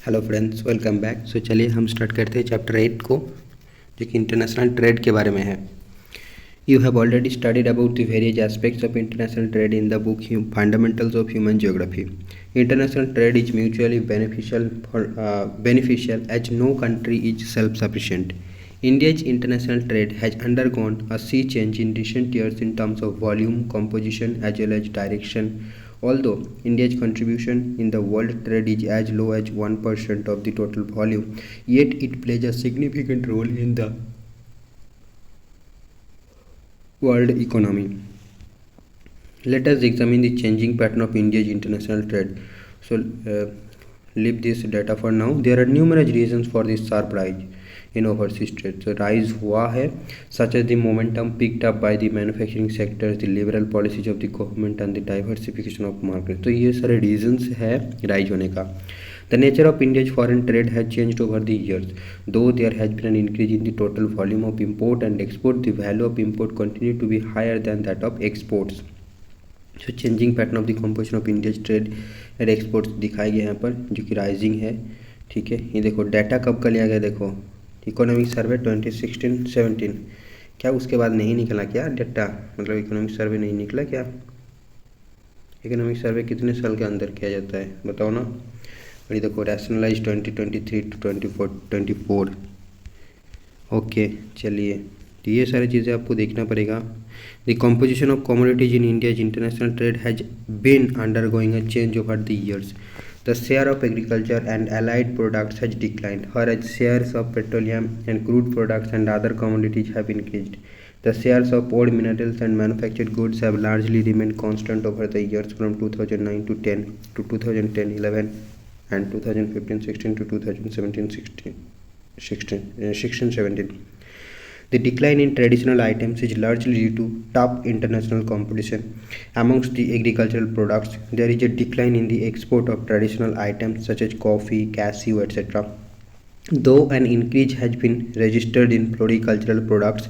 Hello friends, welcome back. So चलिए हम start करते हैं चैप्टर 8 को, जो कि इंटरनेशनल ट्रेड के बारे में है। You have already studied about the various aspects of international trade in the book fundamentals of human geography. International trade is mutually beneficial as no country is self-sufficient. India's international trade has undergone a sea change in recent years in terms of volume, composition, as well as direction. Although India's contribution in the world trade is as low as 1% of the total volume, yet it plays a significant role in the world economy. Let us examine the changing pattern of India's international trade. So, leave this data for now. There are numerous reasons for this sharp rise in overseas trade. So, rise हुआ है, such as the momentum picked up by the manufacturing sectors, the liberal policies of the government, and the diversification of market. तो ये सारे reasons है rise होने का. The nature of India's foreign trade has changed over the years. Though there has been an increase in the total volume of import and export, the value of import continued to be higher than that of exports. So changing pattern of the composition of India's trade and exports दिखाई गया यहाँ पर, जो कि rising है. ठीक है, ये देखो डाटा कब का लिया गया, देखो इकोनॉमिक सर्वे 2016-17. क्या उसके बाद नहीं निकला क्या डाटा? मतलब इकोनॉमिक सर्वे नहीं निकला क्या? इकोनॉमिक सर्वे कितने साल के अंदर किया जाता है बताओ ना. और ये देखो रैशनलाइज 2023-24. ओके चलिए, तो ये सारी चीज़ें आपको देखना पड़ेगा. The composition of commodities in India's international trade has been undergoing a change over the years. The share of agriculture and allied products has declined, whereas shares of petroleum and crude products and other commodities have increased. The shares of old minerals and manufactured goods have largely remained constant over the years from 2009 to 10 to 2010-11 and 2015-16 to 2017-16. The decline in traditional items is largely due to tough international competition. Amongst the agricultural products, there is a decline in the export of traditional items such as coffee, cashew, etc. Though an increase has been registered in floricultural products,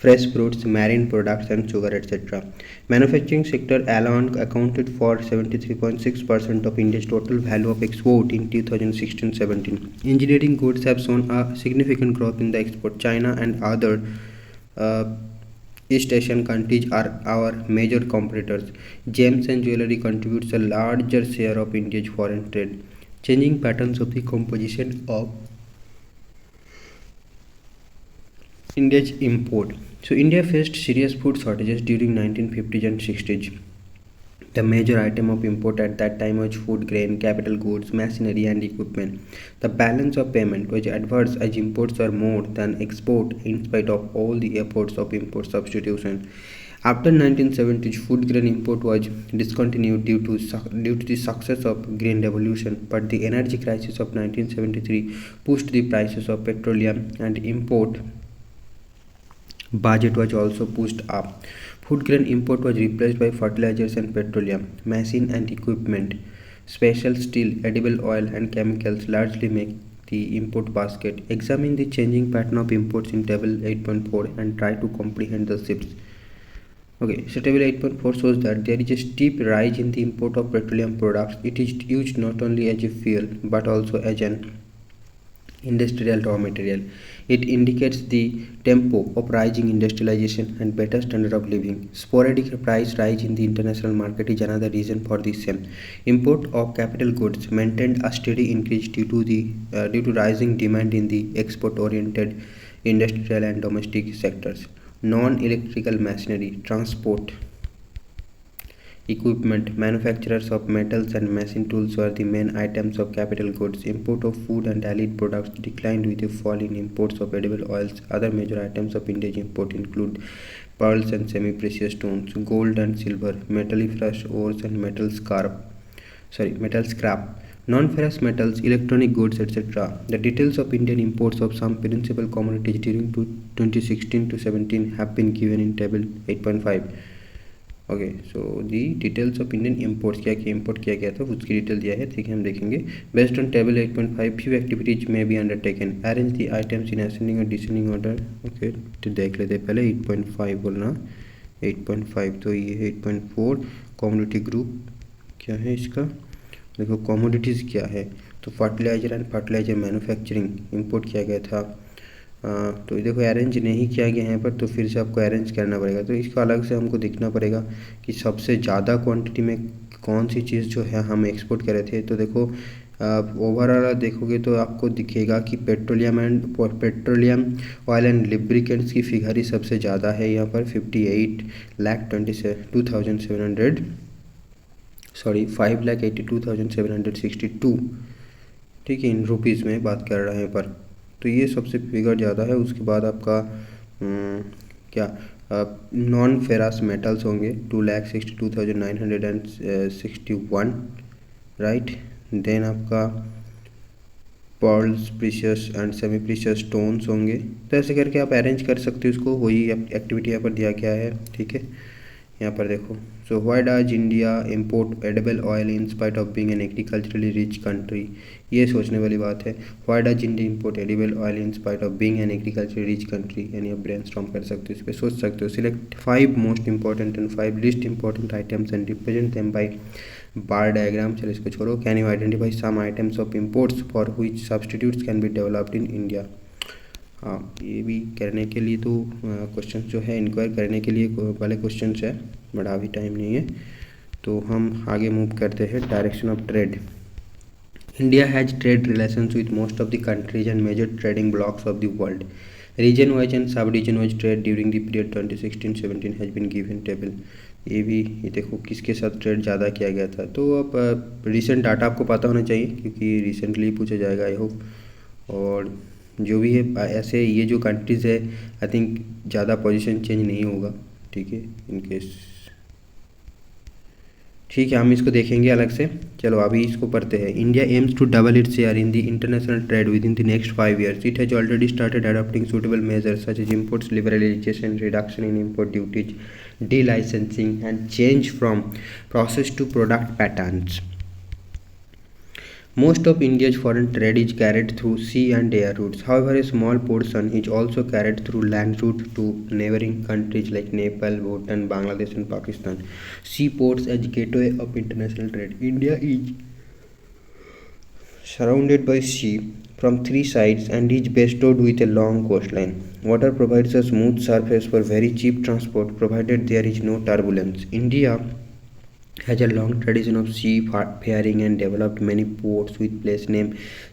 fresh fruits, marine products, and sugar, etc. Manufacturing sector alone accounted for 73.6% of India's total value of export in 2016-17. Engineering goods have shown a significant growth in the export. China and other East Asian countries are our major competitors. Gems and jewelry contributes a larger share of India's foreign trade. Changing patterns of the composition of India's import. So India faced serious food shortages during 1950s and 60s. The major item of import at that time was food grain, capital goods, machinery, and equipment. The balance of payment was adverse as imports were more than export in spite of all the efforts of import substitution. After 1970s, food grain import was discontinued due to the success of Green Revolution, but the energy crisis of 1973 pushed the prices of petroleum, and import budget was also pushed up. Food grain import was replaced by fertilizers and petroleum, machine and equipment, special steel, edible oil, and chemicals largely make the import basket. Examine the changing pattern of imports in table 8.4 and try to comprehend the shifts. Okay, so table 8.4 shows that there is a steep rise in the import of petroleum products. It is used not only as a fuel but also as an industrial raw material. It indicates the tempo of rising industrialization and better standard of living. Sporadic price rise in the international market is another reason for the same. Import of capital goods maintained a steady increase due to rising demand in the export-oriented industrial and domestic sectors. Non-electrical machinery, transport equipment, manufacturers of metals and machine tools were the main items of capital goods. Import of food and allied products declined with a fall in imports of edible oils. Other major items of India's import include pearls and semi-precious stones, gold and silver, metalliferous ores, and metal scrap, non-ferrous metals, electronic goods, etc. The details of Indian imports of some principal commodities during 2016-17 have been given in table 8.5. Okay, so the details of Indian imports, क्या क्या import किया गया था उसकी detail दिया है. ठीक है, हम देखेंगे. Based on table 8.5 few activities may be undertaken. Arrange the items in ascending और डिसेंडिंग ऑर्डर. ओके, तो देख लेते पहले 8.5 बोलना. 8.5 तो ये है 8.4 कम्युनिटी ग्रुप. क्या है इसका? देखो कमोडिटीज़ क्या है. तो fertiliser and fertiliser manufacturing import किया गया था। तो ये देखो अरेंज नहीं किया गया यहाँ पर, तो फिर से आपको अरेंज करना पड़ेगा। तो इसको अलग से हमको देखना पड़ेगा कि सबसे ज़्यादा क्वांटिटी में कौन सी चीज़ जो है हम एक्सपोर्ट कर रहे थे। तो देखो ओवरऑल देखोगे तो आपको दिखेगा कि पेट्रोलियम ऑयल एंड लिब्रिकेंट्स की फिगर ही सबसे ज़्यादा है यहाँ पर 5,82,762, ठीक है, इन रुपीज़ में बात कर रहे हैं पर। तो ये सबसे फिगर ज़्यादा है। उसके बाद आपका क्या नॉन फेरस मेटल्स होंगे 2,62,961, राइट। देन आपका pearls, precious and semi precious stones होंगे। तो ऐसे करके आप अरेंज कर सकते हो इसको, वही एक्टिविटी यहाँ पर दिया गया है, ठीक है। यहाँ पर देखो, so why does India import edible oil in spite of being an agriculturally rich country. ये सोचने वाली बात है, why does India import edible oil in spite of being an agriculturally rich country. यानी आप ब्रेनस्टॉर्म कर सकते हो, इस पर सोच सकते हो। Select 5 most important and 5 least important items and represent them by bar diagram. चलो इसको छोड़ो। Can you identify some items of imports for which substitutes can be developed in India. हाँ, ये भी करने के लिए तो क्वेश्चन जो है इंक्वायर करने के लिए वाले क्वेश्चन है, बड़ा अभी टाइम नहीं है। तो हम आगे मूव करते हैं। Direction of trade. India has trade relations with most of the countries and major trading blocs of the world. Region wise and sub region wise trade during the period 2016-17 has been given table. ये देखो किसके साथ trade ज़्यादा किया गया था। तो अब रिसेंट डाटा आपको पता होना चाहिए क्योंकि रिसेंटली पूछा जाएगा, आई होप। और जो भी है ऐसे ये जो कंट्रीज़ है आई थिंक ज़्यादा पोजीशन चेंज नहीं होगा, ठीक है, इनकेस, ठीक है, हम इसको देखेंगे अलग से। चलो अभी इसको पढ़ते हैं। India aims to double its share in the international trade within the next 5 years. It has already started adopting suitable measures such as imports liberalization, reduction in import duties, delicensing and change from process to product patterns. Most of India's foreign trade is carried through sea and air routes. However, a small portion is also carried through land route to neighboring countries like Nepal, Bhutan, Bangladesh and Pakistan. Seaports as gateway of international trade. India is surrounded by sea from 3 sides and is bestowed with a long coastline. Water provides a smooth surface for very cheap transport provided there is no turbulence. India has a long tradition of seafaring and developed many ports with place name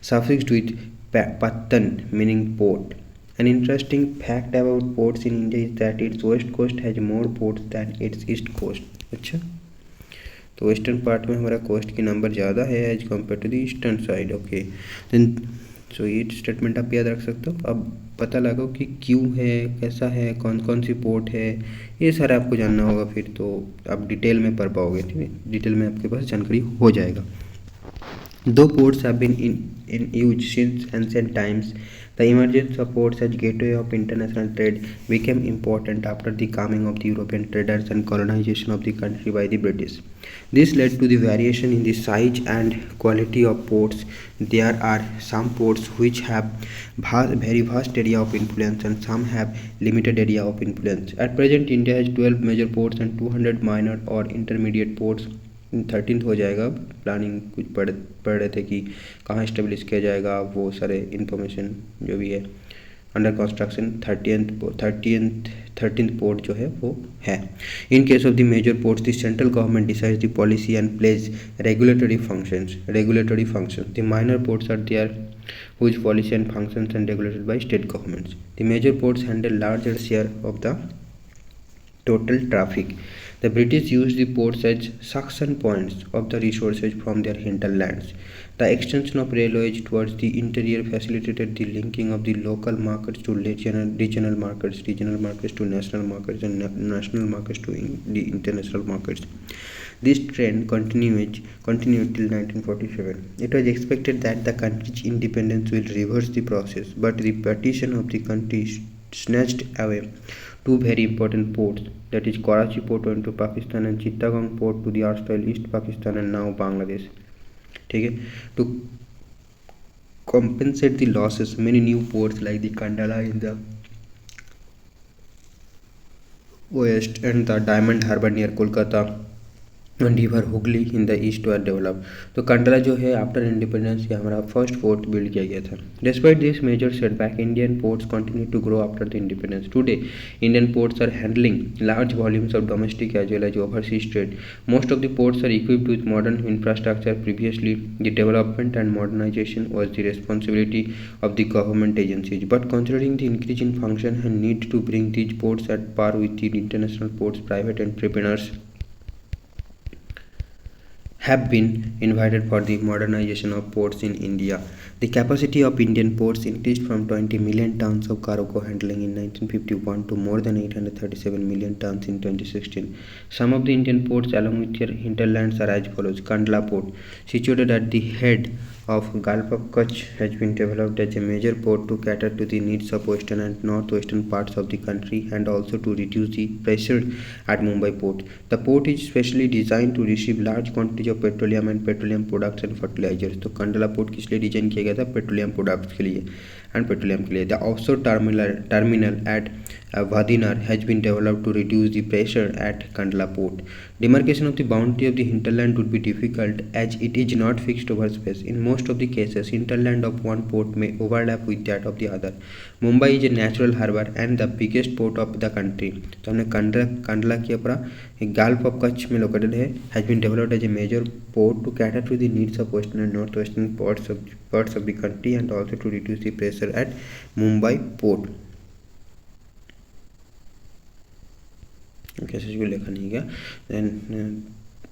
suffixed with Pattan meaning port. An interesting fact about ports in India is that its west coast has more ports than its east coast. अच्छा, तो western part में हमारा coast की number ज़्यादा है as compared to the eastern side. Okay, then so ये statement आप याद रख सकते हो। अब पता लगाओ कि क्यों है, कैसा है, कौन कौन सी पोर्ट है, ये सारा आपको जानना होगा। फिर तो आप डिटेल में पढ़ पाओगे, ठीक है, डिटेल में आपके पास जानकारी हो जाएगा। दो ports have been in use since ancient times. The emergence of ports as gateway of international trade became important after the coming of the European traders and colonization of the country by the British. This led to the variation in the size and quality of ports. There are some ports which have very vast area of influence and some have limited area of influence. At present, India has 12 major ports and 200 minor or intermediate ports. 13th हो जाएगा। Planning कुछ पढ़ रहे थे कि कहाँ establish किया जाएगा, वो सारे इन्फॉर्मेशन जो भी है अंडर कंस्ट्रक्शन। 13th पोर्ट जो है वो है। In case of the major ports the central government decides the policy and plays regulatory functions. The minor ports are there whose policy and functions and regulated by state governments. The major ports handle larger share of the total traffic. The British used the ports as suction points of the resources from their hinterlands. The extension of railways towards the interior facilitated the linking of the local markets to regional markets to national markets, and national markets to the international markets. This trend continued till 1947. It was expected that the country's independence will reverse the process, but the partition of the country snatched away two very important ports, that is Karachi port went to Pakistan and Chittagong port to the erstwhile East Pakistan and now Bangladesh. ठीक है, to compensate the losses, many new ports like the Kandala in the west and the Diamond Harbour near Kolkata and river Hooghly in the east were develop. तो कंडला जो है after independence ये हमारा first port build किया गया था। Despite this major setback Indian ports continue to grow after the independence. Today Indian ports are handling large volumes of domestic as well as overseas trade. Most of the ports are equipped with modern infrastructure. Previously, the development and modernization was the responsibility of the government agencies. But considering the increase in function and need to bring these ports at par with the international ports, private entrepreneurs have been invited for the modernization of ports in India. The capacity of Indian ports increased from 20 million tons of cargo handling in 1951 to more than 837 million tons in 2016. Some of the Indian ports along with their hinterlands are as follows. Kandla Port, situated at the head of Gulf of Kutch, has been developed as a major port to cater to the needs of western and northwestern parts of the country and also to reduce the pressure at Mumbai port. The port is specially designed to receive large quantities of petroleum and petroleum products and fertilizers. तो Kandla port किस लिए design किया गया था? Petroleum products के लिए and petroleum के लिए। The offshore terminal at Vadinar has been developed to reduce the pressure at Kandla port. Demarcation of the boundary of the hinterland would be difficult as it is not fixed over space. In most of the cases, hinterland of one port may overlap with that of the other. Mumbai is a natural harbour and the biggest port of the country. तो हमने कंडला किया पूरा gulf of Kutch में located है, has been developed as a major port to cater to the needs of western and northwestern parts of the country and also to reduce the pressure at Mumbai port. कैसे इसको लिखा नहीं गया। Then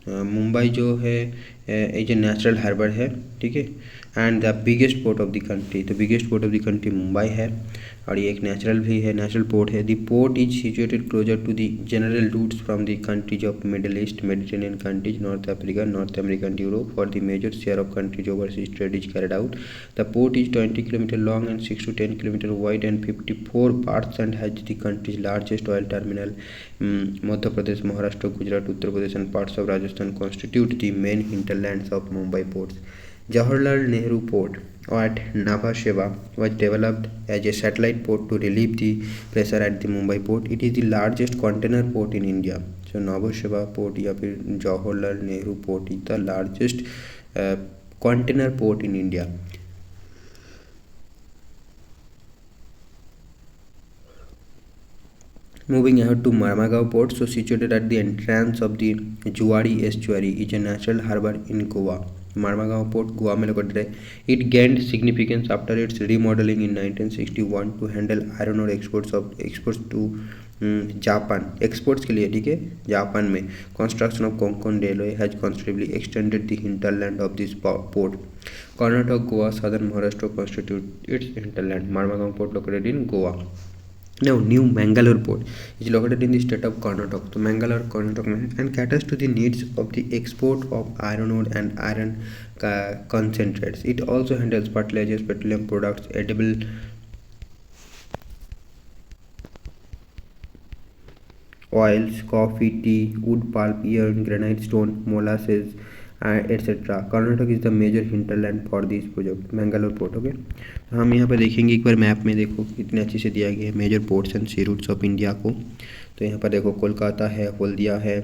Mumbai जो है as a natural harbour है, ठीक है, and the biggest port of the country. तो biggest port of the country Mumbai है और ये एक नेचुरल भी है, नेचुरल पोर्ट है। The port is situated closer to the general routes from the countries of Middle East, Mediterranean countries, North Africa, North America and Europe. For the major share of countries overseas trade is carried out. The port is 20 kilometre long and 6 to 10 kilometre wide and 54 berths and has the country's largest oil terminal. Madhya Pradesh, Maharashtra, Gujarat, Uttar Pradesh and parts of Rajasthan constitute the main hinterlands of Mumbai ports. Jawaharlal Nehru Port at Nhava Sheva was developed as a satellite port to relieve the pressure at the Mumbai port. It is the largest container port in India. So Nhava Sheva port या फिर Jawaharlal Nehru Port is the largest container port in India. Moving ahead to Marmagao Port, so situated at the entrance of the Juari estuary, is a natural harbour in Goa. Marmagao Port Goa में located है। It gained significance after its remodeling in 1961 to handle iron ore exports to Japan, exports के लिए, ठीक है, Japan में। Construction of Konkan railway has considerably extended the hinterland of this port. Karnataka, Goa, southern Maharashtra constitute its hinterland. Marmagao Port located in Goa. Now, New Mangalore Port is located in the state of Karnataka. तो Mangalore Karnataka में and caters to the needs of the export of iron ore and iron concentrates. It also handles fertilizers, petroleum products, edible oils, coffee, tea, wood pulp, iron, granite stone, molasses, etc. Karnataka is the major hinterland for this project Mangalore port. Okay, तो हम यहाँ पर देखेंगे एक बार map में, देखो कितने अच्छे से दिया गया है major ports and sea routes of India को। तो यहाँ पर देखो कोलकाता है, हल्दिया है,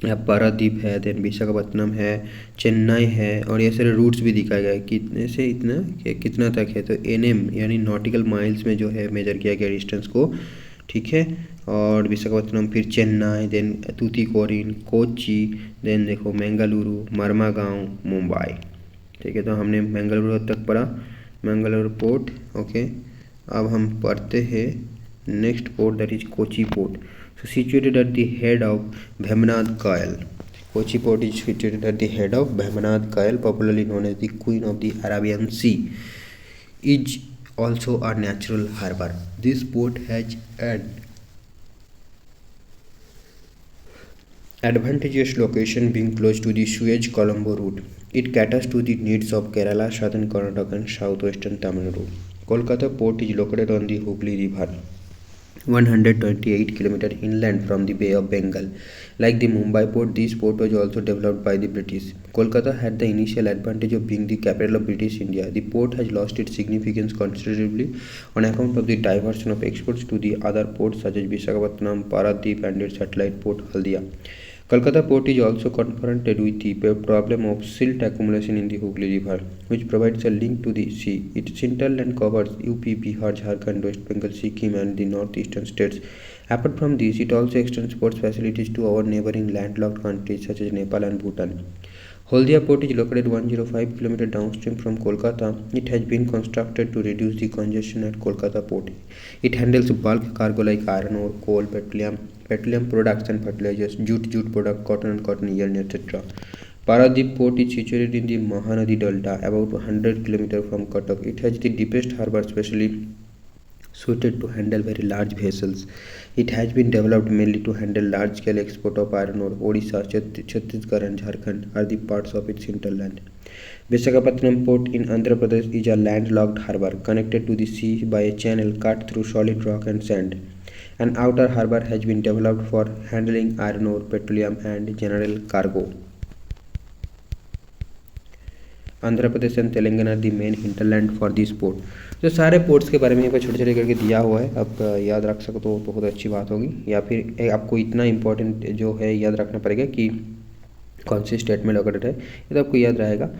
यहाँ पारादीप है, देन विशाखापट्टनम है, चेन्नई है, और ये सारे रूट्स भी दिखाए गए कितने से इतना कितना तक है। तो NM यानी नॉटिकल माइल्स में जो है मेजर किया गया डिस्टेंस को, ठीक है। और विशाखापट्टनम, फिर चेन्नई, देन तूतीकोरिन, कोच्चि, देन देखो मैंगलुरु, मरमागांव, मुंबई, ठीक है। तो हमने मैंगलुरु तक पढ़ा, मैंगलोर पोर्ट। ओके, अब हम पढ़ते हैं next port, that is Kochi port. So situated at the head of Bhemanath Kail. Kochi port is situated at the head of Bhemanath Kail, popularly known as the Queen of the Arabian Sea. Is also a natural harbour. This port has an advantageous location being close to the Suez-Colombo route. It caters to the needs of Kerala, southern Karnataka and southwestern Tamil Nadu. Kolkata port is located on the Hooghly River, 128 km inland from the Bay of Bengal. Like the Mumbai port, this port was also developed by the British. Kolkata had the initial advantage of being the capital of British India. The port has lost its significance considerably on account of the diversion of exports to the other ports such as Visakhapatnam, Paradip and its satellite port Haldia. Kolkata port is also confronted with the problem of silt accumulation in the Hooghly River, which provides a link to the sea. Its hinterland covers UP, Bihar, Jharkhand, West Bengal, Sikkim, and the northeastern states. Apart from this, it also extends port facilities to our neighboring landlocked countries such as Nepal and Bhutan. Haldia port is located 105 km downstream from Kolkata. It has been constructed to reduce the congestion at Kolkata port. It handles bulk cargo like iron ore, coal, petroleum products and fertilizers, jute product, cotton and cotton yarn, etc. Paradip port is situated in the Mahanadi Delta, about 100 km from Cuttack. It has the deepest harbour, specially suited to handle very large vessels. It has been developed mainly to handle large-scale export of iron ore. Odisha, Chhattisgarh and Jharkhand are the parts of its hinterland. Visakhapatnam port in Andhra Pradesh is a landlocked harbour connected to the sea by a channel cut through solid rock and sand. An outer harbour has been developed for handling iron ore, petroleum and general cargo. Andhra Pradesh and Telangana the main hinterland for this port. तो सारे ports के बारे में यहाँ पर छोटे छोटे करके दिया हुआ है, आप याद रख सको तो बहुत अच्छी बात होगी। या फिर आपको इतना इम्पोर्टेंट जो है याद रखना पड़ेगा कि कौन सी स्टेट में लोकेटेड है, ये तो आपको याद रहेगा,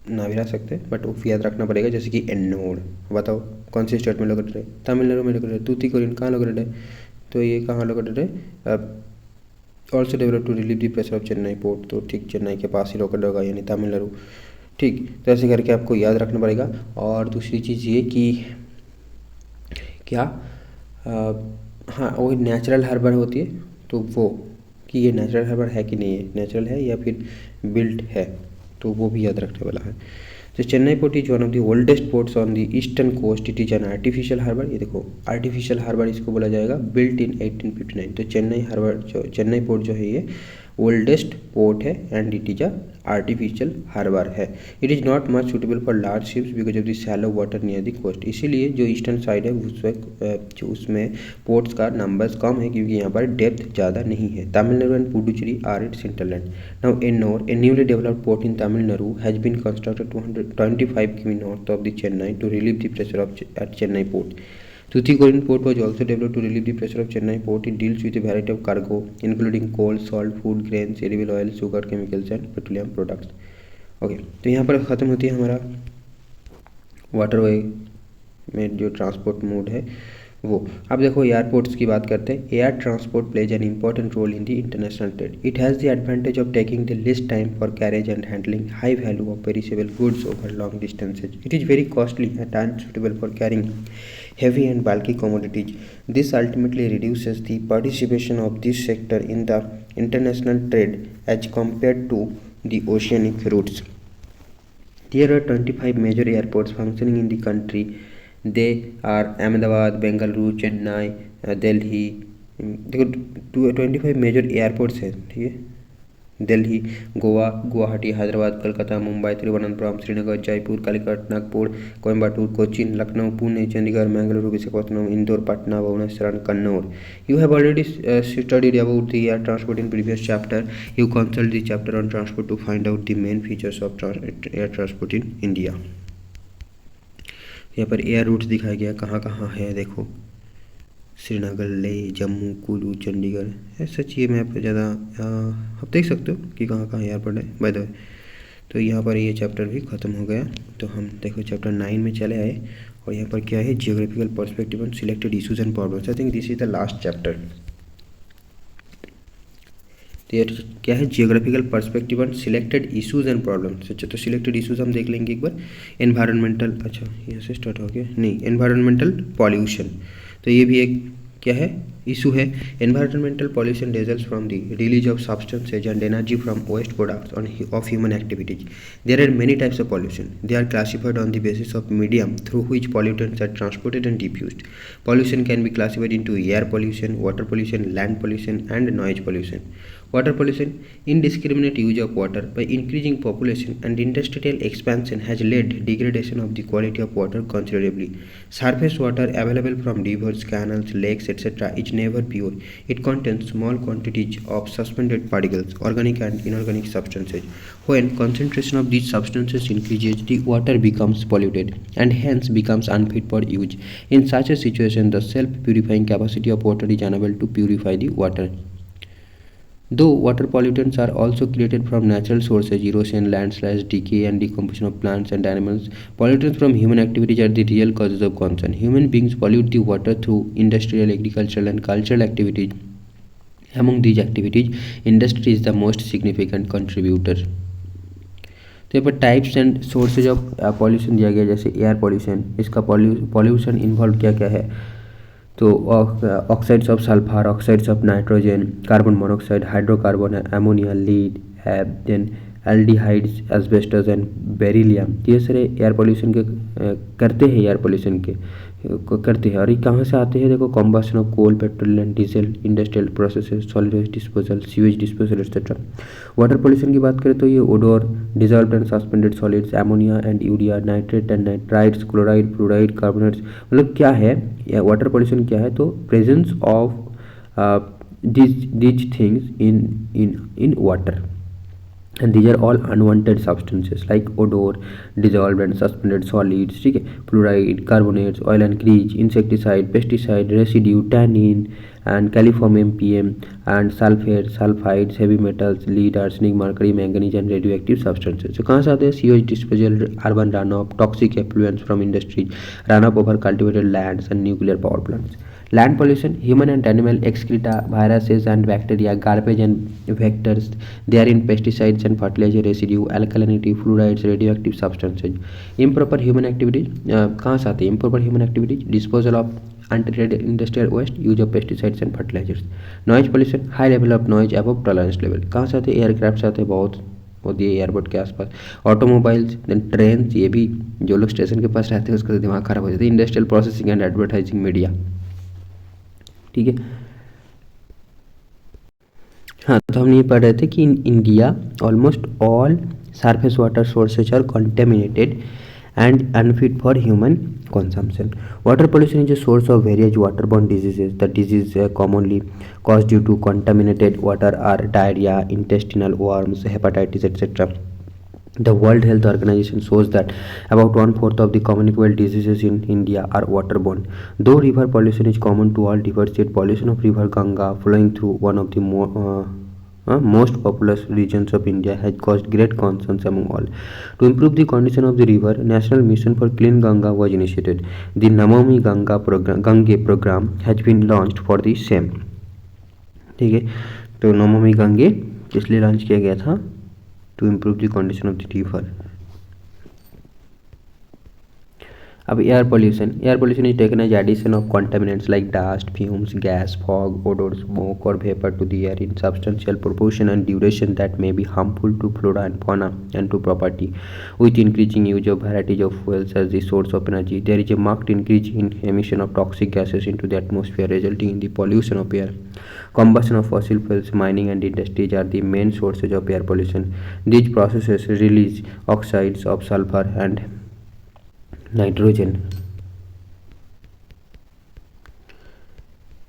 ना भी रह सकते हैं बट वो याद रखना पड़ेगा। जैसे कि एन्नोर, बताओ कौन सी स्टेट में लोकेटेड है? तमिलनाडु में लोकेटेड है। तूतीकोरिन कहाँ लोकेटेड है? तो ये कहाँ लोकेटेड है? Also develop to relieve the pressure of Chennai port, तो ठीक चेन्नई के पास ही लोकेटेड होगा, यानी तमिलनाडु। ठीक, तो ऐसे करके आपको याद रखना पड़ेगा। और दूसरी चीज़ ये कि क्या हाँ वही नेचुरल हार्बर होती है, तो वो कि ये नेचुरल हार्बर है कि नहीं है, नेचुरल है या फिर बिल्ट है, तो वो भी याद रखने वाला है। तो Chennai port is one of the oldest ports on the eastern coast. It is an artificial harbour. ये देखो आर्टिफिशियल हार्बर इसको बोला जाएगा, बिल्ट इन 1859। तो चेन्नई हार्बर जो चेन्नई पोर्ट जो है ये ओल्डेस्ट पोर्ट है and it is a artificial harbour है। It is not much suitable for large ships because of the shallow water near the coast. इसीलिए जो ईस्टर्न साइड है उसमें पोर्ट्स का नंबर्स कम है क्योंकि यहाँ पर डेप्थ ज़्यादा नहीं है। Tamil Nadu and Puducherry are its hinterland. Now Ennore, a newly developed port in Tamil Nadu, has been constructed 225 km north of the Chennai to relieve the pressure at Chennai port. Tuticorin port was also developed to relieve the pressure of Chennai port. It deals with a variety of cargo, including coal, salt, food, grains, edible oil, sugar, chemicals and petroleum products. Okay, तो यहाँ पर ख़त्म होती है हमारा waterway में जो transport mode है वो। अब देखो एयरपोर्ट्स की बात करते हैं। Air transport plays an important role in the international trade. It has the advantage of taking the least time for carriage and handling high value of perishable goods over long distances. It is very costly and unsuitable for carrying heavy and bulky commodities. This ultimately reduces the participation of this sector in the international trade as compared to the oceanic routes. There are 25 major airports functioning in the country. They are Ahmedabad, Bengaluru, Chennai, Delhi. देखो 25 major airports हैं, ठीक है। Delhi, Goa, Guwahati, Hyderabad, Calcutta, Mumbai, Thiruvananthapuram, Srinagar, Jaipur, Calicut, Nagpur, Coimbatore, Cochin, Lucknow, Pune, Chandigarh, Mangaluru, Visakhapatnam, Indore, Patna, Bhubaneswar and Kannur. You have already studied about the air transport in previous chapter. You consult the chapter on transport to find out the main features of air transport in India. यहाँ पर air roots दिखाया गया कहाँ कहाँ है, देखो श्रीनगर, लेह, जम्मू, कुल्लू, चंडीगढ़, ऐसा चाहिए मैप ज़्यादा आप देख सकते हो कि कहाँ कहाँ एयरपोर्ट है बाय द वे। तो यहाँ पर ये चैप्टर भी ख़त्म हो गया। तो हम देखो चैप्टर 9 में चले आए और यहाँ पर क्या है, geographical perspective and selected issues and problems. I think this is the last chapter. क्या है, geographical perspective and selected issues and problems. अच्छा, तो सिलेक्टेड इशूज़ हम देख लेंगे एक बार। एनवायरमेंटल, अच्छा यहाँ से स्टार्ट हो गया, नहीं, एनवायरमेंटल पॉल्यूशन, तो ये भी एक क्या है, इशू है। Environmental pollution results from the release of substances and energy from waste products of human activities. There are many types of pollution. They are classified on the basis of medium through which pollutants are transported and diffused. Pollution can be classified into air pollution, water pollution, land pollution and noise pollution. Water pollution, indiscriminate use of water by increasing population and industrial expansion has led degradation of the quality of water considerably. Surface water available from rivers, canals, lakes, etc. is never pure. It contains small quantities of suspended particles, organic and inorganic substances. When concentration of these substances increases, the water becomes polluted and hence becomes unfit for use. In such a situation, the self-purifying capacity of water is unable to purify the water. Though water pollutants are also created from natural sources, erosion, landslides, decay, and decomposition of plants and animals, pollutants from human activities are the real causes of concern. Human beings pollute the water through industrial, agricultural, and cultural activities. Among these activities, industry is the most significant contributor. तो यहाँ पर types and sources of pollution दिया गया, जैसे air pollution, इसका pollution involve क्या क्या है, तो oxides of sulphur, oxides of nitrogen, carbon monoxide, hydrocarbon, ammonia, lead, then aldehydes, asbestos and beryllium, ये सारे एयर पॉल्यूशन के करते हैं, एयर पॉल्यूशन के करते हैं। और ये कहाँ से आते हैं, देखो combustion of coal, petrol and diesel, industrial processes, solid waste disposal, sewage disposal etcetera. Water pollution की बात करें तो ये odour, dissolved and suspended solids, ammonia and urea, nitrate and nitrides, chloride, fluoride, carbonates, मतलब क्या है वाटर पॉल्यूशन क्या है, तो presence of these things in water, and these are all unwanted substances like odor, dissolved and suspended solids, ठीक है, fluoride, carbonates, oil and grease, insecticide, pesticide, residue, tannin and coliform mpm and sulfate, sulfides, heavy metals, lead, arsenic, mercury, manganese and radioactive substances। तो कहाँ से आते हैं, sewage disposal, urban runoff, toxic effluents from industries, runoff over cultivated lands and nuclear power plants। Land pollution, human and animal excreta, viruses and bacteria, garbage and vectors, they are in pesticides and fertilizer residue, alkalinity, fluorides, radioactive substances। Improper human activities, कहाँ से आते हैं improper human activities, disposal of untreated industrial waste, use of pesticides and fertilizers। Noise pollution, high level of noise above tolerance level, कहाँ से आते हैं, aircraft से आते हैं, बहुत होती है एयरपोर्ट के आसपास, ऑटोमोबाइल्स, देन ट्रेन, ये भी जो लोग स्टेशन के पास रहते हैं उसका दिमाग खराब हो जाता है, industrial processing and advertising media, ठीक है। हाँ, तो हम ये पढ़ रहे थे कि in India almost all surface water sources are contaminated and unfit for human consumption। Water pollution is a source of various waterborne diseases। The diseases commonly caused due to contaminated water are diarrhea, intestinal worms, hepatitis, etc. The World Health Organization shows that about 1/4 of the communicable diseases in India are waterborne. Though river pollution is common to all rivers, yet pollution of river Ganga, flowing through one of the most populous regions of India, has caused great concerns among all. To improve the condition of the river, National Mission for Clean Ganga was initiated. The Namami Gange program has been launched for the same। ठीक है, तो नमामि गंगे किस लिए launch किया गया था, to improve the condition of the river। अब air pollution is taken as addition of contaminants like dust, fumes, gas, fog, odor, smoke or vapor to the air in substantial proportion and duration that may be harmful to flora and fauna and to property। With increasing use of varieties of fuels as the source of energy, there is a marked increase in emission of toxic gases into the atmosphere, resulting in the pollution of air। Combustion of fossil fuels, mining and industries are the main sources of air pollution। These processes release oxides of sulfur and nitrogen.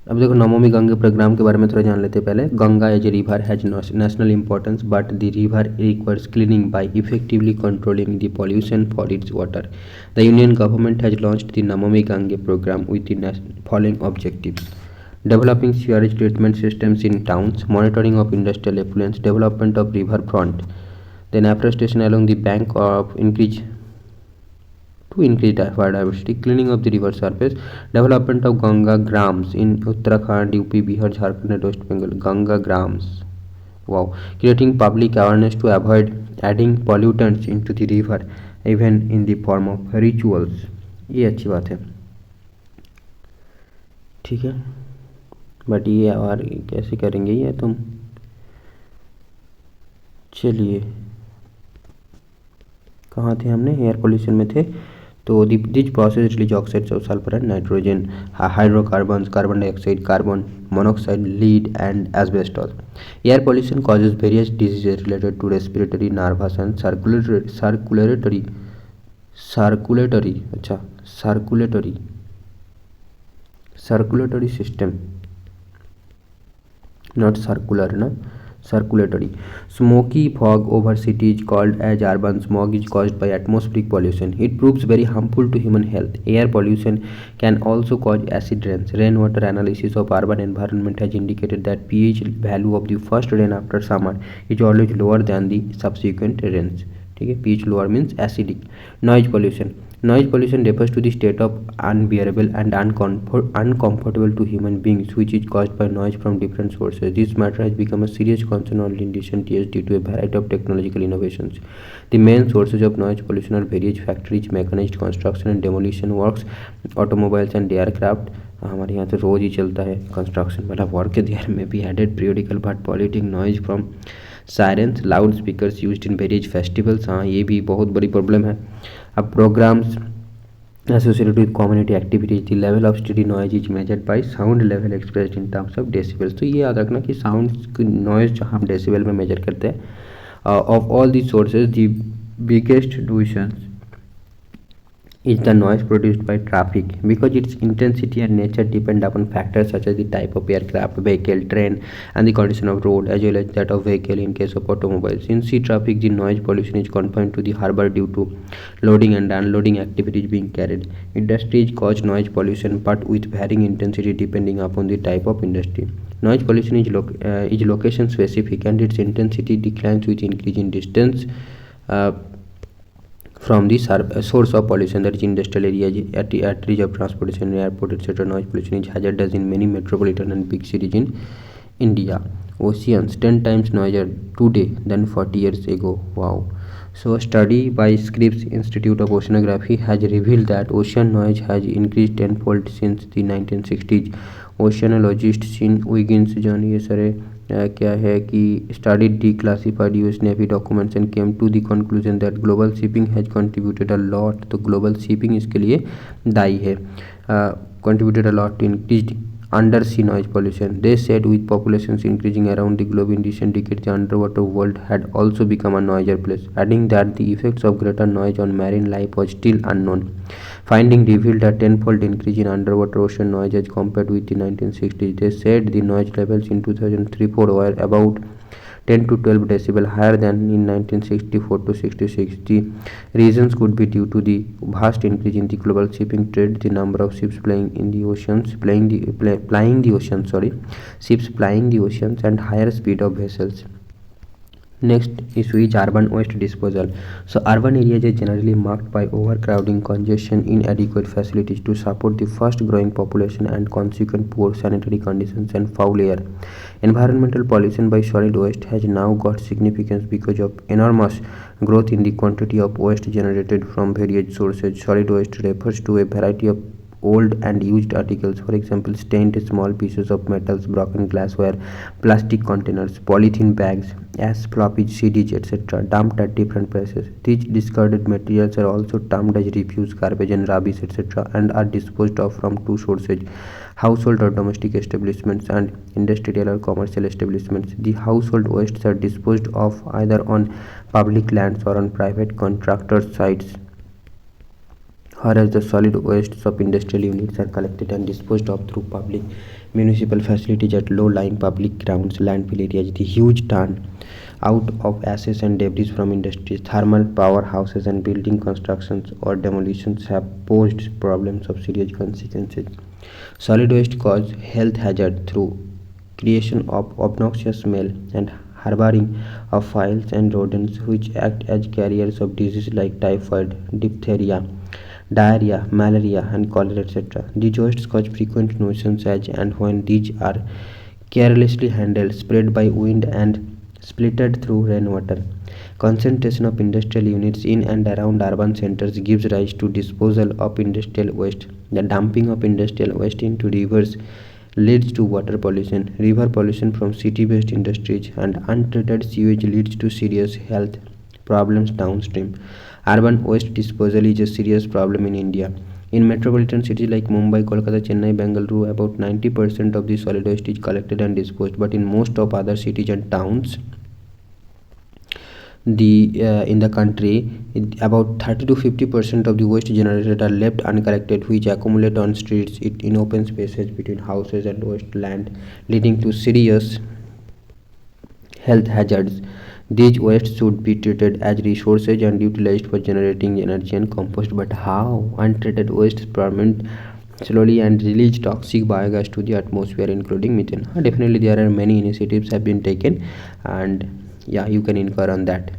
अब देखो Namami Gange programme के बारे में थोड़ा जान लेते हैं पहले। Ganga as a river has national importance but the river requires cleaning by effectively controlling the pollution for its water. The union government has launched the Namami Gange programme with the following objectives: developing sewage treatment systems in towns, monitoring of industrial effluents, development of river front, then afforestation along the bank of increase biodiversity, cleaning of the river surface, development of Ganga Grams in Uttarakhand, UP, Bihar, Jharkhand and West Bengal। Ganga Grams, wow, creating public awareness to avoid adding pollutants into the river even in the form of rituals। ये अच्छी बात है, ठीक है, but ये और कैसे करेंगे ये तुम, चलिए कहाँ थे हमने, एयर पोल्यूशन में थे। तो this process release oxides of sulphur and nitrogen, hydrocarbons, carbon dioxide, carbon monoxide, lead and asbestos. Air pollution causes various diseases related to respiratory, nervous and circulatory system, not circular ना, Circulatory. Smoky fog over cities called as urban smog is caused by atmospheric pollution. It proves very harmful to human health. Air pollution can also cause acid rains. Rainwater analysis of urban environment has indicated that pH value of the first rain after summer is always lower than the subsequent rains. ठीक है, pH lower means acidic. Noise pollution. Noise pollution refers to the state of unbearable and uncomfortable to human beings which is caused by noise from different sources. This matter has become a serious concern only in recent years due to a variety of technological innovations. The main sources of noise pollution are various factories, mechanized construction and demolition works, automobiles and aircraft. हमारे यहाँ तो रोज़ ही चलता है construction वाला work. There may be added periodical but polluting noise from sirens, loud speakers used in various festivals. हाँ, ये भी बहुत बड़ी प्रॉब्लम है. अब programmes associated with community activities, the level of steady noise is measured by sound level expressed in terms of decibels. तो ये याद रखना कि साउंड नॉइज जो हम डेसिबल में मेजर करते हैं. Of all the sources the biggest nuisance is the noise produced by traffic because its intensity and nature depend upon factors such as the type of aircraft, vehicle, train and the condition of road as well as that of vehicle in case of automobiles. In sea traffic, the noise pollution is confined to the harbor due to loading and unloading activities being carried. Industries cause noise pollution but with varying intensity depending upon the type of industry. Noise pollution is location specific and its intensity declines with increase in distance from the source of pollution, that is industrial areas, at reach of transportation, airport, etc. Noise pollution is hazardous in many metropolitan and big cities in India. Oceans 10 times noisier today than 40 years ago. Wow. So a study by Scripps Institute of Oceanography has revealed that ocean noise has increased tenfold since the 1960s. Oceanologist Sean Wiggins John ये सारे क्या है कि studied declassified US Navy documents and came to the conclusion that global shipping has contributed a lot. तो global shipping इसके लिए दायी है. Contributed a lot to increased undersea noise pollution. They said with populations increasing around the globe in recent decades, the underwater world had also become a noisier place, adding that the effects of greater noise on marine life was still unknown. Finding revealed a tenfold increase in underwater ocean noise as compared with the 1960s. They said the noise levels in 2003-4 were about 10 to 12 decibel higher than in 1964 to 66. The reasons could be due to the vast increase in the global shipping trade, the number of ships plying the oceans, ships plying the oceans, and higher speed of vessels. Next issue is urban waste disposal. So urban areas are generally marked by overcrowding, congestion, inadequate facilities to support the fast growing population and consequent poor sanitary conditions and foul air. Environmental pollution by solid waste has now got significance because of enormous growth in the quantity of waste generated from various sources. Solid waste refers to a variety of old and used articles, for example stained small pieces of metals, broken glassware, plastic containers, polythene bags, as floppy CDs, etc., dumped at different places. These discarded materials are also termed as refuse, garbage and rubbish, etc., and are disposed of from two sources: household or domestic establishments and industrial or commercial establishments. The household wastes are disposed of either on public lands or on private contractors' sites, whereas the solid wastes of industrial units are collected and disposed of through public municipal facilities at low-lying public grounds, landfill areas. The huge turn out of ashes and debris from industries, thermal power houses and building constructions or demolitions have posed problems of serious consequences. Solid waste cause health hazard through creation of obnoxious smell and harboring of flies and rodents which act as carriers of diseases like typhoid, diphtheria, diarrhea, malaria and cholera, etc. These wastes cause frequent nuisance as and when these are carelessly handled, spread by wind and splittered through rainwater. Concentration of industrial units in and around urban centers gives rise to disposal of industrial waste. The dumping of industrial waste into rivers leads to water pollution. River pollution from city-based industries and untreated sewage leads to serious health problems downstream. Urban waste disposal is a serious problem in India. In metropolitan cities like Mumbai, Kolkata, Chennai, Bengaluru, about 90% of the solid waste is collected and disposed. But in most of other cities and towns, in the country, about 30 to 50% of the waste generated are left uncollected, which accumulate on streets, in open spaces between houses and waste land, leading to serious health hazards. These wastes should be treated as resources and utilized for generating energy and compost. But how? Untreated wastes ferment slowly and release toxic biogas to the atmosphere, including methane. Definitely, there are many initiatives have been taken, and yeah, you can inquire on that.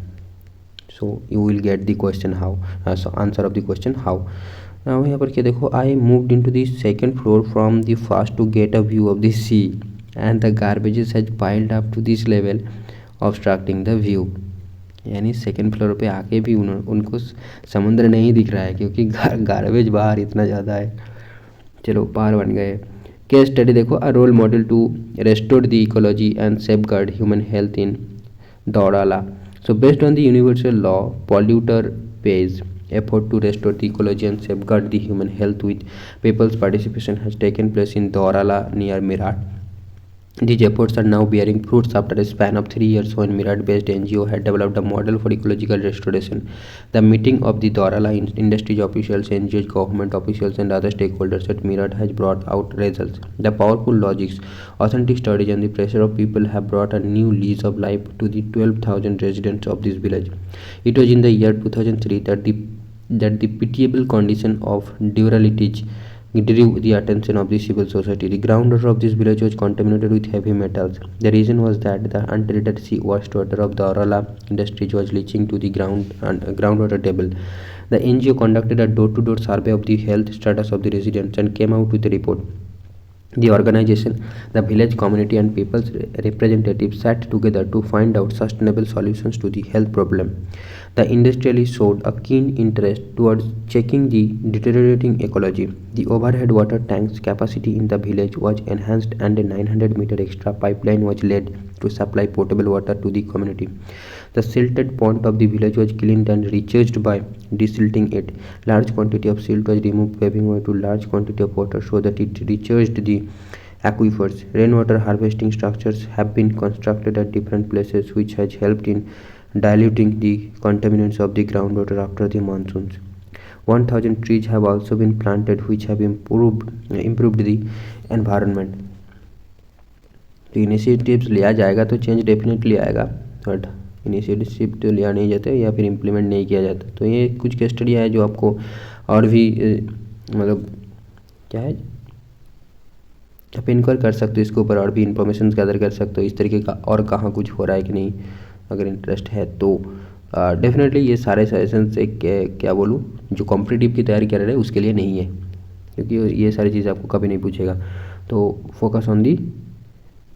So you will get the question how, so answer of the question how. Now यहाँ पर क्या देखो, I moved into the second floor from the first to get a view of the sea, and the garbages has piled up to this level, obstructing the view. यानी second floor पे आके भी उनको समुद्र नहीं दिख रहा है, क्योंकि गार्बेज बाहर इतना ज़्यादा है। चलो पार बन गए। केस स्टडी देखो, a role model to restore the ecology and safeguard human health in दौड़ाला. So based on the universal law, polluter pays, effort to restore the ecology and safeguard the human health with people's participation has taken place in Dorala near Mirat. These efforts are now bearing fruits after a span of 3 years when Mirat-based NGO had developed a model for ecological restoration. The meeting of the Dorala industry officials, NGOs, government officials and other stakeholders at Mirat has brought out results. The powerful logics, authentic studies and the pressure of people have brought a new lease of life to the 12,000 residents of this village. It was in the year 2003 that the pitiable condition of duralities drew the attention of the civil society. The groundwater of this village was contaminated with heavy metals. The reason was that the untreated sea wastewater of the Orala industries was leaching to the groundwater table. The NGO conducted a door-to-door survey of the health status of the residents and came out with a report. The organization, the village community and people's representatives sat together to find out sustainable solutions to the health problem. The industrialists showed a keen interest towards checking the deteriorating ecology. The overhead water tank's capacity in the village was enhanced and a 900-meter extra pipeline was laid to supply potable water to the community. The silted pond of the village was cleaned and recharged by desilting it. Large quantity of silt was removed, paving way to large quantity of water so that it recharged the aquifers. Rainwater harvesting structures have been constructed at different places, which has helped in diluting the contaminants of the groundwater after the monsoons. 1,000 trees have also been planted, which have improved the environment. तो initiatives लिया जाएगा तो change definitely आएगा, but initiative तो लिया नहीं जाता या फिर इम्प्लीमेंट नहीं किया जाता. तो ये कुछ केस स्टडी है जो आपको और भी मतलब क्या है, आप इनक्वायर कर सकते हो इसके ऊपर और भी इंफॉर्मेशन गैदर कर सकते हो इस तरीके का, और कहाँ कुछ हो रहा है कि नहीं, अगर इंटरेस्ट है तो. डेफिनेटली ये सारे सजेशन से क्या बोलूँ, जो कॉम्पिटिटिव की तैयारी कर रहे हैं उसके लिए नहीं है, क्योंकि ये सारी चीज़ आपको कभी नहीं पूछेगा. तो focus on the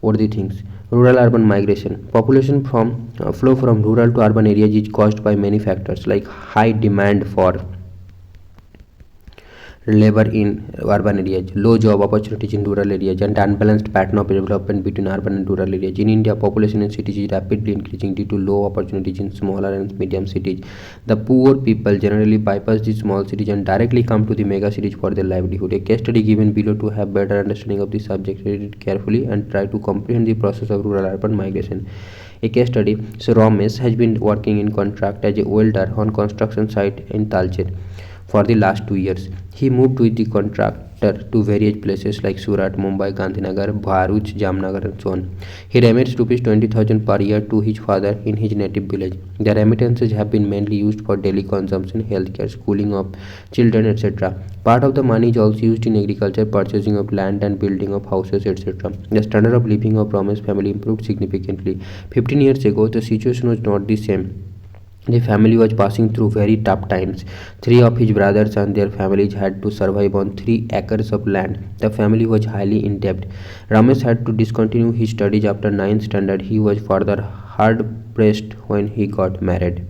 what the things. Rural urban migration, population flow from rural to urban areas is caused by many factors like high demand for labor in urban areas, low job opportunities in rural areas, and unbalanced pattern of development between urban and rural areas. In India, population in cities is rapidly increasing due to low opportunities in smaller and medium cities. The poor people generally bypass the small cities and directly come to the mega cities for their livelihood. A case study given below to have better understanding of the subject. Read it carefully and try to comprehend the process of rural urban migration. A case study. So Ramesh has been working in contract as a welder on construction site in Talcher for the last 2 years. He moved with the contractor to various places like Surat, Mumbai, Gandhinagar, Bharuch, Jamnagar and so on. He remits rupees 20,000 per year to his father in his native village. The remittances have been mainly used for daily consumption, healthcare, schooling of children, etc. Part of the money is also used in agriculture, purchasing of land and building of houses, etc. The standard of living of Ramesh family improved significantly. 15 years ago, the situation was not the same. The family was passing through very tough times. 3 of his brothers and their families had to survive on 3 acres of land. The family was highly in debt. Ramesh had to discontinue his studies after 9th standard. He was further hard pressed when he got married.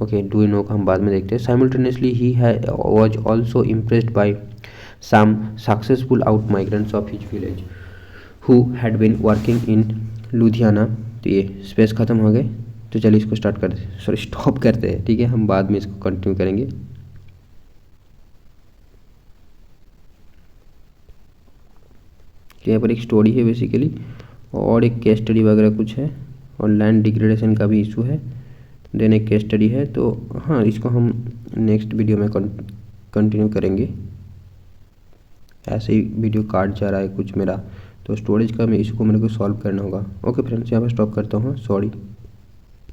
Okay, do you know हम बाद में देखते हैं. Simultaneously, he was also impressed by some successful out migrants of his village who had been working in Ludhiana. तो ये space ख़त्म हो गए, तो चलिए इसको स्टॉप करते हैं. ठीक है, हम बाद में इसको कंटिन्यू करेंगे. तो यहाँ पर एक स्टोरी है बेसिकली, और एक केस स्टडी वगैरह कुछ है, और लैंड डिग्रेडेशन का भी इशू है, देन एक केस स्टडी है. तो हाँ, इसको हम नेक्स्ट वीडियो में कंटिन्यू करेंगे. ऐसे ही वीडियो काट जा रहा है कुछ मेरा, तो स्टोरेज का मैं इशू को मेरे को सॉल्व करना होगा। ओके फ्रेंड्स, यहाँ पर स्टॉप करता हूँ। सॉरी।